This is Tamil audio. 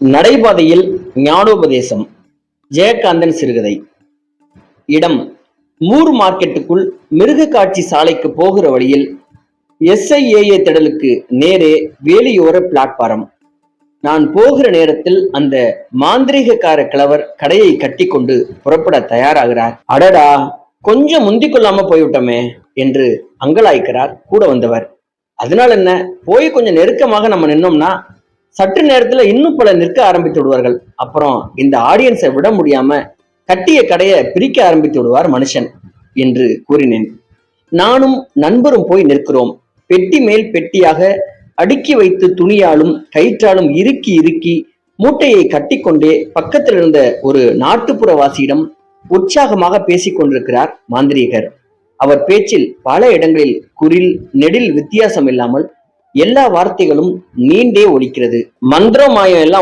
நடைபாதையில் ஞானோபதேசம். ஜெயகாந்தன் சிறுகதை. இடம் மூர் மார்க்கெட்டுக்குள் மிருக காட்சி சாலைக்கு போகிற வழியில் SIAA திடலுக்கு நேரே வேலியோர பிளாட்பாரம். நான் போகிற நேரத்தில் அந்த மாந்திரீகக்கார கிழவர் கடையை கட்டி கொண்டு புறப்பட தயாராகிறார். அடடா, கொஞ்சம் முந்திக் கொள்ளாம போய்விட்டோமே என்று அங்கலாய்க்கிறார் கூட வந்தவர். அதனால என்ன, போய் கொஞ்சம் நெருக்கமாக நம்ம நின்னோம்னா சற்று நேரத்துல இன்னும் பல நிற்க ஆரம்பித்து விடுவார்கள். அப்புறம் இந்த ஆடியன்ஸை விட முடியாம கட்டிய கடையை பிரிக்க ஆரம்பித்து விடுவார் மனுஷன் என்று கூறினேன். நானும் நண்பரும் போய் நிற்கிறோம். பெட்டி மேல் பெட்டியாக அடுக்கி வைத்து துணியாலும் கயிற்றாலும் இறுக்கி இறுக்கி மூட்டையை கட்டிக்கொண்டே பக்கத்தில் இருந்த ஒரு நாட்டுப்புறவாசியிடம் உற்சாகமாக பேசிக் கொண்டிருக்கிறார் மாந்திரீகர். அவர் பேச்சில் பல இடங்களில் குறில் நெடில் வித்தியாசம் இல்லாமல் எல்லா வார்த்தைகளும் நீண்டே ஒலிக்கிறது. மந்திரம் மாயம் எல்லாம்